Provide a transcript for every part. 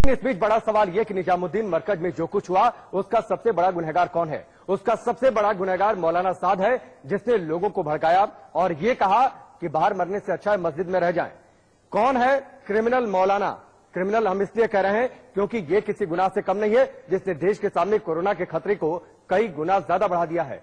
इस बीच बड़ा सवाल यह कि निजामुद्दीन मरकज में जो कुछ हुआ उसका सबसे बड़ा गुनहगार कौन है। उसका सबसे बड़ा गुनहगार मौलाना साद है, जिसने लोगों को भड़काया और ये कहा कि बाहर मरने से अच्छा है मस्जिद में रह जाएं। कौन है क्रिमिनल मौलाना? क्रिमिनल हम इसलिए कह रहे हैं क्योंकि ये किसी गुनाह से कम नहीं है, जिसने देश के सामने कोरोना के खतरे को कई गुना ज्यादा बढ़ा दिया है।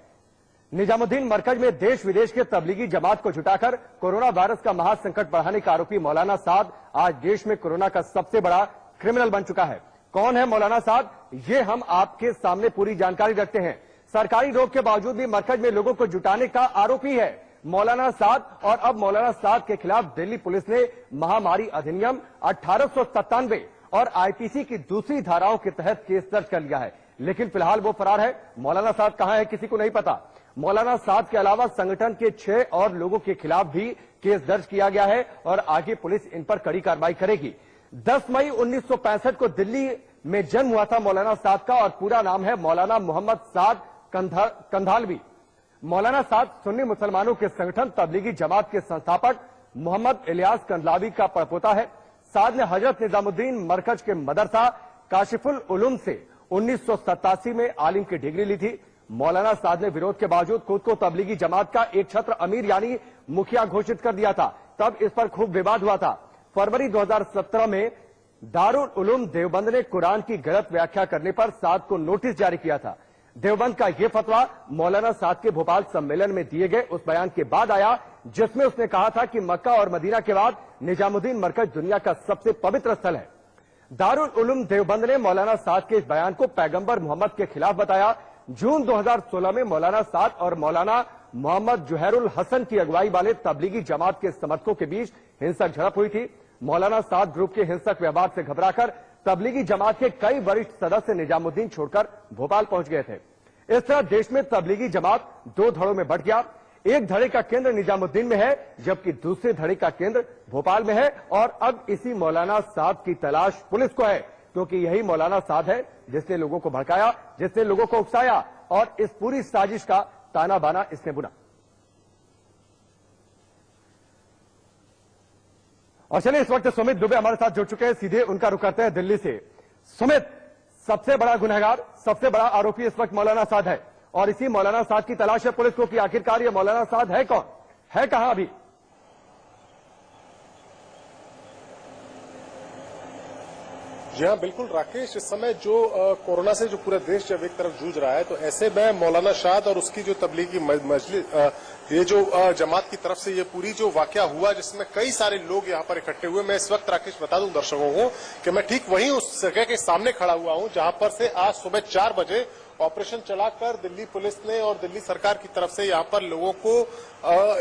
निजामुद्दीन मरकज में देश विदेश के तबलीगी जमात को जुटाकर कोरोना वायरस का महासंकट बढ़ाने का आरोपी मौलाना साद आज देश में कोरोना का सबसे बड़ा क्रिमिनल बन चुका है। कौन है मौलाना साद? ये हम आपके सामने पूरी जानकारी रखते हैं। सरकारी रोक के बावजूद भी मरकज में लोगों को जुटाने का आरोपी है मौलाना साद। और अब मौलाना साद के खिलाफ दिल्ली पुलिस ने महामारी अधिनियम 1897 और आईपीसी की दूसरी धाराओं के तहत केस दर्ज कर लिया है, लेकिन फिलहाल वो फरार है। मौलाना साद कहां है किसी को नहीं पता। मौलाना साद के अलावा संगठन के 6 और लोगों के खिलाफ भी केस दर्ज किया गया है और आगे पुलिस इन पर कड़ी कार्रवाई करेगी। 10 मई 1965 को दिल्ली में जन्म हुआ था मौलाना साद का और पूरा नाम है मौलाना मोहम्मद साद कंधालवी। मौलाना साद सुन्नी मुसलमानों के संगठन तबलीगी जमात के संस्थापक मोहम्मद इलियास कंधालवी का पड़पोता है। साद ने हजरत निजामुद्दीन मरकज के मदरसा काशिफुल उलूम से 1987 में आलिम की डिग्री ली थी। मौलाना साद ने विरोध के बावजूद खुद को तबलीगी जमात का एक छत्र अमीर यानी मुखिया घोषित कर दिया था। तब इस पर खूब विवाद हुआ था। फरवरी 2017 में दारुल उलूम देवबंद ने कुरान की गलत व्याख्या करने पर साद को नोटिस जारी किया था। देवबंद का यह फतवा मौलाना साद के भोपाल सम्मेलन में दिए गए उस बयान के बाद आया, जिसमें उसने कहा था कि मक्का और मदीना के बाद निजामुद्दीन मरकज दुनिया का सबसे पवित्र स्थल है। दारुल उलूम देवबंद ने मौलाना साद के इस बयान को पैगंबर मोहम्मद के खिलाफ बताया। जून 2016 में मौलाना साद और मौलाना मोहम्मद जुहैरुल हसन की अगुवाई वाले तबलीगी जमात के समर्थकों के बीच हिंसक झड़प हुई थी। मौलाना साद ग्रुप के हिंसक व्यवहार से घबराकर तबलीगी जमात के कई वरिष्ठ सदस्य निजामुद्दीन छोड़कर भोपाल पहुंच गए थे। इस तरह देश में तबलीगी जमात 2 धड़ों में बढ़ गया। एक धड़े का केंद्र निजामुद्दीन में है, जबकि दूसरे धड़े का केंद्र भोपाल में है। और अब इसी मौलाना साद की तलाश पुलिस को है, क्योंकि यही मौलाना साद है जिसने लोगों को भड़काया, जिसने लोगों को उकसाया और इस पूरी साजिश का ताना बाना इसने बुना। और चलिए इस वक्त सुमित दुबे हमारे साथ जुड़ चुके हैं, सीधे उनका रुख करते हैं दिल्ली से। सुमित, सबसे बड़ा गुनहगार, सबसे बड़ा आरोपी इस वक्त मौलाना साद है और इसी मौलाना साद की तलाश है पुलिस को कि आखिरकार ये मौलाना साद है कौन, है कहां अभी? जी हाँ, बिल्कुल राकेश, इस समय जो कोरोना से जो पूरा देश जब एक तरफ जूझ रहा है, तो ऐसे में मौलाना साद और उसकी जो तबलीगी मजलिस, ये जो जमात की तरफ से ये पूरी जो वाकया हुआ जिसमें कई सारे लोग यहाँ पर इकट्ठे हुए। मैं इस वक्त राकेश बता दूं दर्शकों को कि मैं ठीक वहीं उस जगह के सामने खड़ा हुआ हूँ जहां पर से आज सुबह 4 बजे ऑपरेशन चलाकर दिल्ली पुलिस ने और दिल्ली सरकार की तरफ से यहाँ पर लोगों को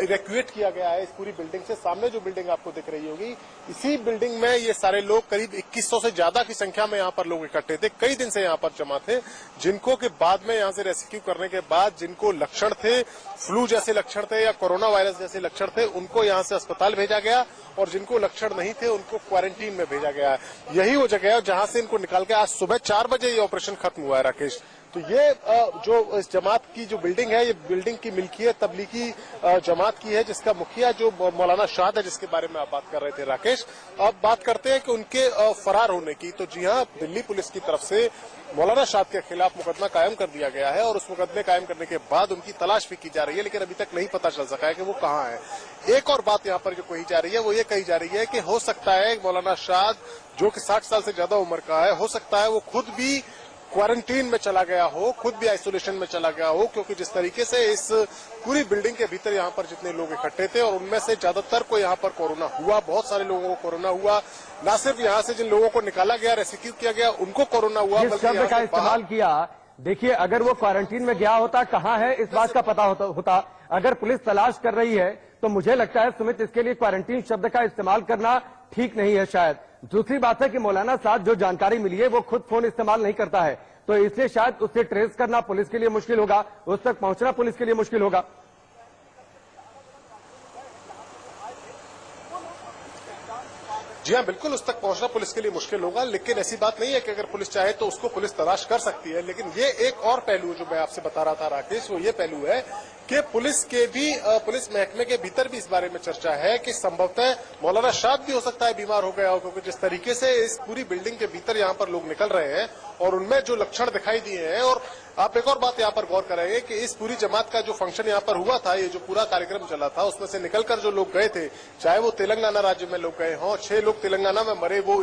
इवैक्यूएट किया गया है इस पूरी बिल्डिंग से। सामने जो बिल्डिंग आपको दिख रही होगी, इसी बिल्डिंग में ये सारे लोग, करीब 2100 से ज्यादा की संख्या में यहाँ पर लोग इकट्ठे थे, कई दिन से यहाँ पर जमा थे, जिनको के बाद में यहाँ से रेस्क्यू करने के बाद जिनको लक्षण थे, फ्लू जैसे लक्षण थे या कोरोना वायरस जैसे लक्षण थे, उनको यहाँ से अस्पताल भेजा गया और जिनको लक्षण नहीं थे उनको क्वारंटीन में भेजा गया है। यही वो जगह है जहां से इनको निकाल के आज सुबह 4 बजे ये ऑपरेशन खत्म हुआ है राकेश। तो ये जो इस जमात की जो बिल्डिंग है, ये बिल्डिंग की मिल्कियत तबलीगी जमात की है, जिसका मुखिया जो मौलाना साद है, जिसके बारे में आप बात कर रहे थे राकेश। अब बात करते हैं कि उनके फरार होने की। तो जी हाँ, दिल्ली पुलिस की तरफ से मौलाना साद के खिलाफ मुकदमा कायम कर दिया गया है और उस मुकदमे कायम करने के बाद उनकी तलाश भी की जा रही है, लेकिन अभी तक नहीं पता चल सका है कि वो कहाँ है। एक और बात यहाँ पर जो कही जा रही है वो ये कही जा रही है कि हो सकता है मौलाना साद, जो कि 60 साल से ज्यादा उम्र का है, हो सकता है वो खुद भी क्वारंटीन में चला गया हो, खुद भी आइसोलेशन में चला गया हो, क्योंकि जिस तरीके से इस पूरी बिल्डिंग के भीतर यहाँ पर जितने लोग इकट्ठे थे और उनमें से ज्यादातर को यहाँ पर कोरोना हुआ, बहुत सारे लोगों को कोरोना हुआ। न सिर्फ यहाँ से जिन लोगों को निकाला गया, रेस्क्यू किया गया, उनको कोरोना हुआ, बल्कि शब्द का इस्तेमाल किया। देखिए, अगर वो क्वारंटीन में गया होता, कहाँ है, इस बात का पता होता। अगर पुलिस तलाश कर रही है तो मुझे लगता है सुमित, इसके लिए क्वारंटीन शब्द का इस्तेमाल करना ठीक नहीं है शायद। दूसरी बात है कि मौलाना साद जो जानकारी मिली है वो खुद फोन इस्तेमाल नहीं करता है, तो इसलिए शायद उससे ट्रेस करना पुलिस के लिए मुश्किल होगा, उस तक पहुंचना पुलिस के लिए मुश्किल होगा। जी हाँ, बिल्कुल उस तक पहुंचना पुलिस के लिए मुश्किल होगा, लेकिन ऐसी बात नहीं है कि अगर पुलिस चाहे तो उसको पुलिस तलाश कर सकती है। लेकिन ये एक और पहलू जो मैं आपसे बता रहा था राकेश, वो ये पहलू है कि पुलिस महकमे के भीतर भी इस बारे में चर्चा है कि संभवतः मौलाना शाद भी हो सकता है बीमार हो गया हो, क्योंकि जिस तरीके से इस पूरी बिल्डिंग के भीतर यहाँ पर लोग निकल रहे हैं और उनमें जो लक्षण दिखाई दिए हैं। और आप एक और बात यहाँ पर गौर करेंगे कि इस पूरी जमात का जो फंक्शन यहाँ पर हुआ था, ये जो पूरा कार्यक्रम चला था, उसमें से निकलकर जो लोग गए थे, चाहे वो तेलंगाना राज्य में लोग गए हों, 6 लोग तेलंगाना में मरे, वो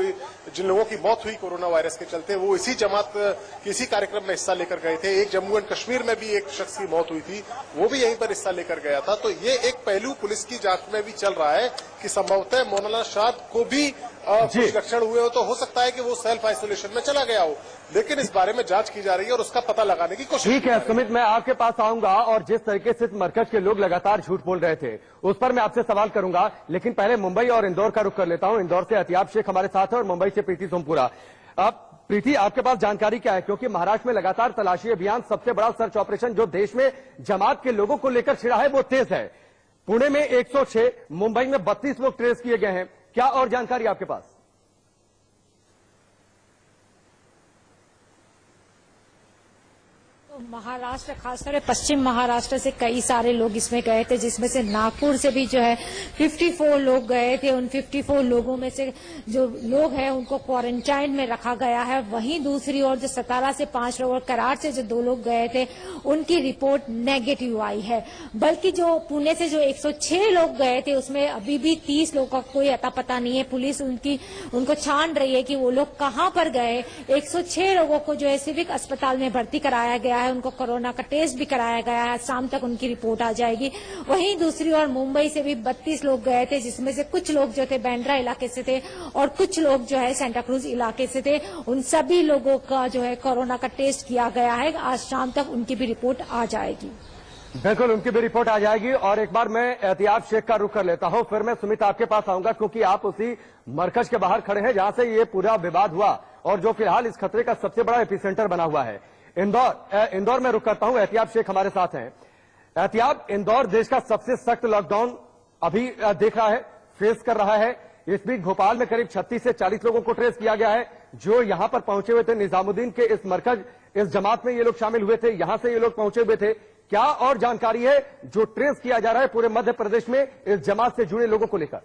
जिन लोगों की मौत हुई कोरोना वायरस के चलते, वो इसी जमात के इसी कार्यक्रम में हिस्सा लेकर गए थे। एक जम्मू एंड कश्मीर में भी एक शख्स की मौत हुई थी, वो भी यहीं पर हिस्सा लेकर गया था। तो ये एक पहलू पुलिस की जांच में भी चल रहा है कि संभवतः मौलाना शाद को भी कुछ लक्षण हुए हो, तो हो सकता है कि वो सेल्फ आइसोलेशन में चला गया हो, लेकिन इस बारे में जांच की जा रही है और उसका पता लगाने की कोशिश। ठीक है सुमित, मैं आपके पास आऊंगा और जिस तरीके से मरकज के लोग लगातार झूठ बोल रहे थे उस पर मैं आपसे सवाल करूंगा, लेकिन पहले मुंबई और इंदौर का रुख कर लेता हूं। इंदौर से अतियाब शेख हमारे साथ है और मुंबई से प्रीति सोमपुरा। अब प्रीति, आपके पास जानकारी क्या है, क्योंकि महाराष्ट्र में लगातार तलाशी अभियान, सबसे बड़ा सर्च ऑपरेशन जो देश में जमात के लोगों को लेकर छिड़ा है वो तेज है। पुणे में 106, मुंबई में 32 लोग ट्रेस किए गए हैं। क्या और जानकारी आपके पास? महाराष्ट्र, खासकर पश्चिम महाराष्ट्र से कई सारे लोग इसमें गए थे, जिसमें से नागपुर से भी जो है 54 लोग गए थे। उन 54 लोगों में से जो लोग हैं उनको क्वारंटाइन में रखा गया है। वहीं दूसरी ओर जो सतारा से 5 लोग और कराड़ से जो 2 लोग गए थे उनकी रिपोर्ट नेगेटिव आई है। बल्कि जो पुणे से जो 106 लोग गए थे उसमें अभी भी 30 लोगों का कोई अता पता नहीं है। पुलिस उनको छान रही है कि वो लोग कहां पर गए। 106 लोगों को जो है सिविक अस्पताल में भर्ती कराया गया है, उनको कोरोना का टेस्ट भी कराया गया है। शाम तक उनकी रिपोर्ट आ जाएगी। वहीं दूसरी ओर मुंबई से भी 32 लोग गए थे, जिसमें से कुछ लोग जो थे बांद्रा इलाके से थे और कुछ लोग जो है सेंटा क्रूज इलाके से थे। उन सभी लोगों का जो है कोरोना का टेस्ट किया गया है। आज शाम तक उनकी भी रिपोर्ट आ जाएगी। बिल्कुल, उनकी भी रिपोर्ट आ जाएगी। और एक बार मैं एहतियाब शेख का रुख कर लेता हूं, फिर मैं सुमित आपके पास आऊंगा, क्योंकि आप उसी मरकज के बाहर खड़े हैं जहां से ये पूरा विवाद हुआ और जो फिलहाल इस खतरे का सबसे बड़ा एपिसेंटर बना हुआ है। इंदौर में रुक करता हूं, एहतियाब शेख हमारे साथ हैं। एहतियाब, इंदौर देश का सबसे सख्त लॉकडाउन अभी देख रहा है, फेस कर रहा है। इस बीच भोपाल में करीब 36 से 40 लोगों को ट्रेस किया गया है जो यहां पर पहुंचे हुए थे। निजामुद्दीन के इस मरकज, इस जमात में ये लोग शामिल हुए थे, यहां से ये लोग पहुंचे हुए थे। क्या और जानकारी है जो ट्रेस किया जा रहा है पूरे मध्य प्रदेश में इस जमात से जुड़े लोगों को लेकर?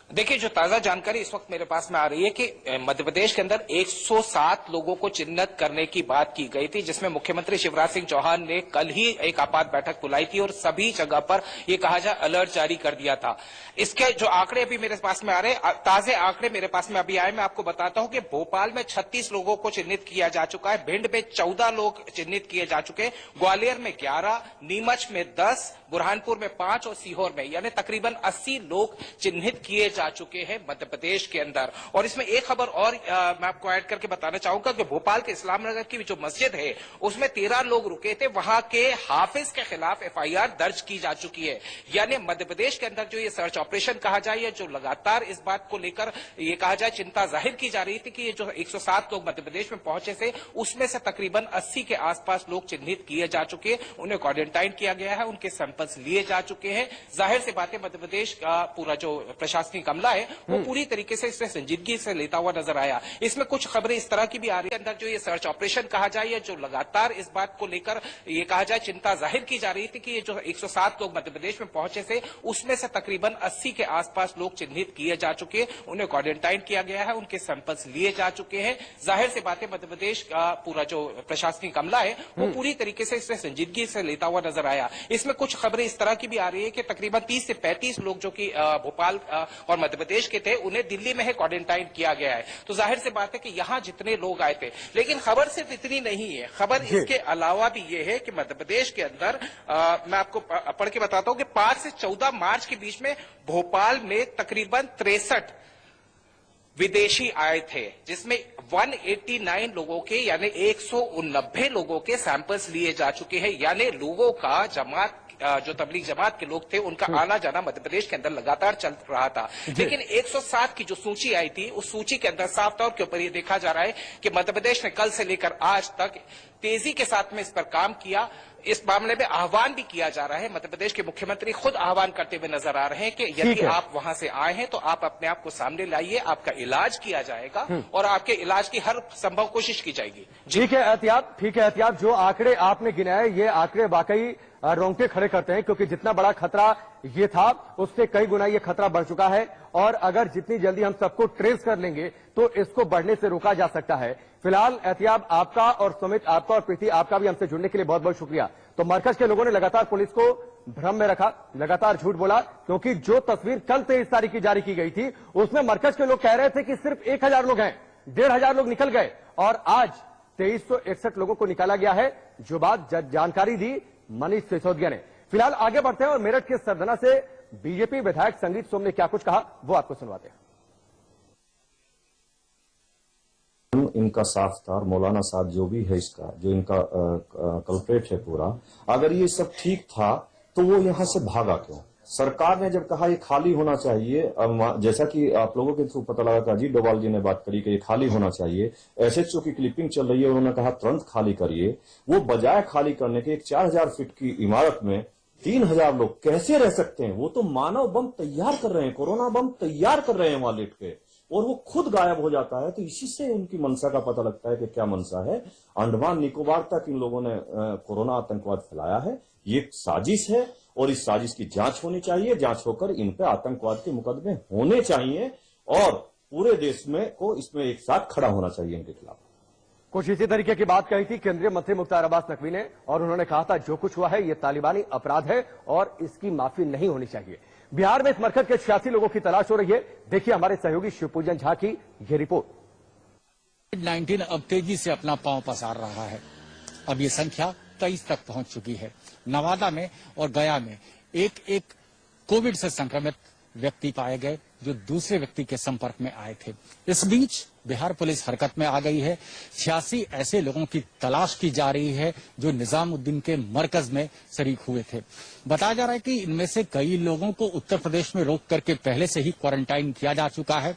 देखिए, जो ताजा जानकारी इस वक्त मेरे पास में आ रही है कि मध्य प्रदेश के अंदर 107 लोगों को चिन्हित करने की बात की गई थी, जिसमें मुख्यमंत्री शिवराज सिंह चौहान ने कल ही एक आपात बैठक बुलाई थी और सभी जगह पर ये कहा जाए अलर्ट जारी कर दिया था। इसके जो आंकड़े अभी मेरे पास में आ रहे हैं, ताजे आंकड़े मेरे पास में अभी आए, मैं आपको बताता हूं कि भोपाल में 36 लोगों को चिन्हित किया जा चुका है, भिंड में 14 लोग चिन्हित किए जा चुके हैं, ग्वालियर में 11, नीमच में 10, बुरहानपुर में 5 और सीहोर में यानी तकरीबन 80 लोग चिन्हित किए जा चुके हैं मध्य प्रदेश के अंदर। और इसमें एक खबर और मैं आपको ऐड करके बताना चाहूंगा कि भोपाल के इस्लाम नगर की जो मस्जिद है उसमें 13 लोग रुके थे, वहां के हाफिज के खिलाफ FIR दर्ज की जा चुकी है। यानी मध्य प्रदेश के अंदर जो ये सर्च ऑपरेशन कहा जाए, या जो लगातार इस बात को लेकर ये कहा जाए चिंता जाहिर की जा रही थी कि ये जो 107 लोग मध्य प्रदेश में पहुंचे थे उसमें से तकरीबन 80 के आसपास लोग चिन्हित किए जा चुके हैं, उन्हें क्वारंटाइन किया गया है, उनके सैंपल्स लिए जा चुके हैं। जाहिर सी बात है मध्य प्रदेश का पूरा जो प्रशासनिक अमला है वो पूरी तरीके से इससे संजीदगी से लेता हुआ नजर आया। इसमें कुछ खबरें इस तरह की भी आ रही है अंदर जो ये सर्च ऑपरेशन कहा जाए, या जो लगातार इस बात को लेकर ये कहा जाए चिंता जाहिर की जा रही थी कि ये जो 107 लोग मध्य प्रदेश में पहुंचे थे उसमें से तकरीबन 80 के आसपास लोग चिन्हित किए जा चुके हैं, उन्हें क्वारंटाइन किया गया है, उनके सैंपल्स लिए जा चुके हैं। जाहिर सी बात है मध्य प्रदेश का पूरा जो प्रशासनिक अमला है वो पूरी तरीके से इससे संजीदगी से लेता हुआ नजर आया। इसमें कुछ खबरें इस तरह की भी आ रही है कि तकरीबन 30 से 35 लोग जो कि भोपाल और मध्य प्रदेश के थे उन्हें दिल्ली में है क्वारंटाइन किया गया है। तो जाहिर सी बात है कि यहां जितने लोग आए थे, लेकिन खबर सिर्फ इतनी नहीं है, खबर इसके अलावा भी ये है कि मध्य प्रदेश के अंदर मैं आपको पढ़ के बताता हूं कि 5 से 14 मार्च के बीच में भोपाल में तकरीबन 63 विदेशी आए थे, जिसमें 189 लोगों के यानी 189 लोगों के सैंपल्स लिए जा चुके हैं। यानी लोगों का जमात जो तबलीग जमात के लोग थे उनका आना जाना मध्य प्रदेश के अंदर लगातार चल रहा था। लेकिन 107 की जो सूची आई थी उस सूची के अंदर साफ तौर के ऊपर ये देखा जा रहा है कि मध्य प्रदेश ने कल से लेकर आज तक तेजी के साथ में इस पर काम किया। इस मामले में आह्वान भी किया जा रहा है। मध्य प्रदेश के मुख्यमंत्री खुद आह्वान करते हुए नजर आ रहे हैं कि यदि आप वहां से आए हैं तो आप अपने आप को सामने लाइए, आपका इलाज किया जाएगा और आपके इलाज की हर संभव कोशिश की जाएगी। ठीक है एहतियात, जो आंकड़े आपने गिनाए ये आंकड़े वाकई रोंगटे खड़े करते हैं, क्योंकि जितना बड़ा खतरा ये था उससे कई गुना ये खतरा बढ़ चुका है और अगर जितनी जल्दी हम सबको ट्रेस कर लेंगे तो इसको बढ़ने से रोका जा सकता है। फिलहाल एहतियात आपका और सुमित आपका और प्रीति आपका भी हमसे जुड़ने के लिए बहुत बहुत शुक्रिया। तो मरकज के लोगों ने लगातार पुलिस को भ्रम में रखा, लगातार झूठ बोला, क्योंकि जो तस्वीर कल 23 तारीख की जारी की गई थी उसमें मरकज के लोग कह रहे थे कि सिर्फ 1000 लोग हैं, 1500 लोग निकल गए और आज 2361 लोगों को निकाला गया है, जो बात जानकारी दी मनीष सिसोदिया ने। फिलहाल आगे बढ़ते हैं और मेरठ के सरधना से बीजेपी विधायक संगीत सोम ने क्या कुछ कहा वो आपको सुनवाते हैं। इनका साफ था, मौलाना साहब जो भी है इसका जो इनका कल्प्रेट है पूरा, अगर ये सब ठीक था तो वो यहाँ से भागा क्यों? सरकार ने जब कहा ये खाली होना चाहिए, जैसा कि आप लोगों के थ्रू पता लगा कि अजीत डोभाल जी ने बात करी कि ये खाली होना चाहिए, एसएचओ की क्लिपिंग चल रही है, उन्होंने कहा तुरंत खाली करिए। वो बजाय खाली करने के एक 4000 फीट की इमारत में 3000 लोग कैसे रह सकते हैं? वो तो मानव बम तैयार कर रहे हैं, कोरोना बम तैयार कर रहे हैं वहां लेट के, और वो खुद गायब हो जाता है। तो इसी से उनकी मंशा का पता लगता है कि क्या मंशा है। अंडमान निकोबार तक इन लोगों ने कोरोना आतंकवाद फैलाया है, ये एक साजिश है और इस साजिश की जांच होनी चाहिए। जांच होकर इन पे आतंकवाद के मुकदमे होने चाहिए और पूरे देश में को इसमें एक साथ खड़ा होना चाहिए इनके खिलाफ। कुछ इसी तरीके की बात कही थी केंद्रीय मंत्री मुख्तार अब्बास नकवी ने और उन्होंने कहा था जो कुछ हुआ है ये तालिबानी अपराध है और इसकी माफी नहीं होनी चाहिए। बिहार में इस मरकज के 86 लोगों की तलाश हो रही है। देखिए हमारे सहयोगी शिवपूजन झा की ये रिपोर्ट। कोविड-19 अब तेजी से अपना पांव पसार रहा है। अब ये संख्या 23 तक पहुंच चुकी है। नवादा में और गया में एक एक कोविड से संक्रमित व्यक्ति पाए गए जो दूसरे व्यक्ति के संपर्क में आए थे। इस बीच बिहार पुलिस हरकत में आ गई है। 86 ऐसे लोगों की तलाश की जा रही है जो निजामुद्दीन के मरकज में शरीक हुए थे। बताया जा रहा है कि इनमें से कई लोगों को उत्तर प्रदेश में रोक करके पहले से ही क्वारंटाइन किया जा चुका है।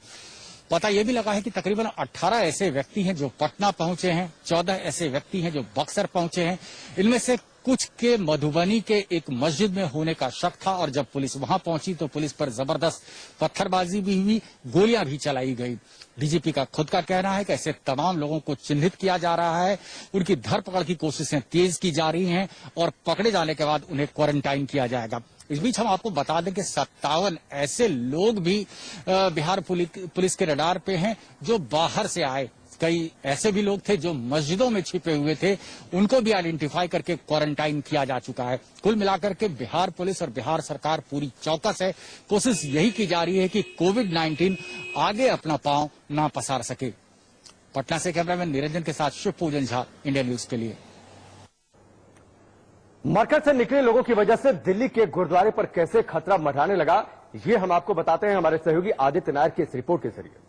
पता यह भी लगा है कि तकरीबन 18 ऐसे व्यक्ति हैं जो पटना पहुंचे हैं, 14 ऐसे व्यक्ति हैं जो बक्सर पहुंचे हैं। इनमें से कुछ के मधुबनी के एक मस्जिद में होने का शक था और जब पुलिस वहां पहुंची तो पुलिस पर जबरदस्त पत्थरबाजी भी हुई, गोलियां भी चलाई गई। डीजीपी का खुद का कहना है कि ऐसे तमाम लोगों को चिन्हित किया जा रहा है, उनकी धरपकड़ की कोशिशें तेज की जा रही हैं और पकड़े जाने के बाद उन्हें क्वारंटाइन किया जाएगा। इस बीच हम आपको बता दें कि 57 ऐसे लोग भी बिहार पुलिस के रडार पे हैं जो बाहर से आए। कई ऐसे भी लोग थे जो मस्जिदों में छिपे हुए थे, उनको भी आइडेंटिफाई करके क्वारंटाइन किया जा चुका है। कुल मिलाकर के बिहार पुलिस और बिहार सरकार पूरी चौकस है। कोशिश यही की जा रही है कि कोविड-19 आगे अपना पांव ना पसार सके। पटना से कैमरामैन निरंजन के साथ शिवपूजन झा, इंडिया न्यूज के लिए। मरकज से निकले लोगों की वजह से दिल्ली के गुरुद्वारे पर कैसे खतरा मंडराने लगा, ये हम आपको बताते हैं हमारे सहयोगी आदित्य नायर की इस रिपोर्ट के जरिए।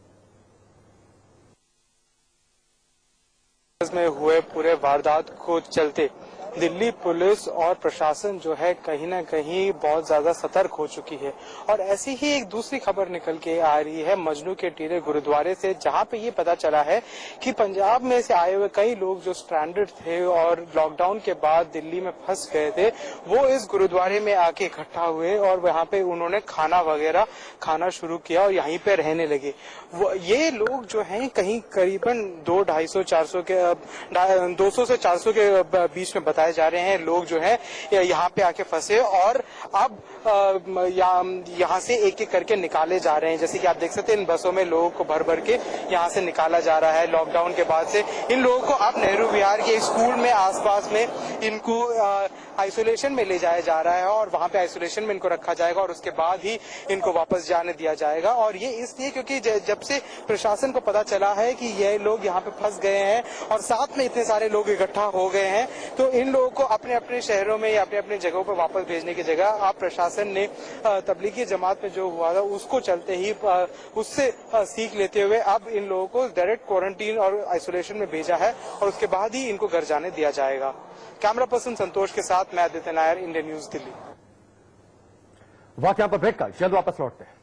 में हुए पूरे वारदात को चलते दिल्ली पुलिस और प्रशासन जो है कहीं ना कहीं बहुत ज्यादा सतर्क हो चुकी है और ऐसी ही एक दूसरी खबर निकल के आ रही है मजनू के टीरे गुरुद्वारे से, जहां पे ये पता चला है कि पंजाब में से आए हुए कई लोग जो स्ट्रैंडेड थे और लॉकडाउन के बाद दिल्ली में फंस गए थे, वो इस गुरुद्वारे में आके इकट्ठा हुए और वहां पे उन्होंने खाना वगैरह खाना शुरू किया और यहीं पे रहने लगे। ये लोग जो हैं कहीं करीबन 200 से 400 के बीच में बताए जा रहे हैं लोग जो है यहाँ पे आके फंसे और अब यहाँ से एक एक करके निकाले जा रहे हैं। जैसे कि आप देख सकते हैं इन बसों में लोगों को भर भर के यहाँ से निकाला जा रहा है। लॉकडाउन के बाद से इन लोगों को अब नेहरू विहार के स्कूल में आसपास में इनको आइसोलेशन में ले जाया जा रहा है और वहाँ पे आइसोलेशन में इनको रखा जाएगा और उसके बाद ही इनको वापस जाने दिया जाएगा। और ये इसलिए क्योंकि जब से प्रशासन को पता चला है कि ये लोग यहाँ पे फंस गए हैं और साथ में इतने सारे लोग इकट्ठा हो गए हैं, तो इन लोगों को अपने अपने शहरों में या अपने अपने जगहों पर वापस भेजने की जगह अब प्रशासन ने तबलीगी जमात में जो हुआ था उसको चलते ही उससे सीख लेते हुए अब इन लोगों को डायरेक्ट क्वारंटीन और आइसोलेशन में भेजा है और उसके बाद ही इनको घर जाने दिया जाएगा। कैमरा पर्सन संतोष के साथ मैं आदित्य नायर, इंडिया न्यूज दिल्ली। वाकया पर ब्रेक का जल्द वापस लौटते हैं।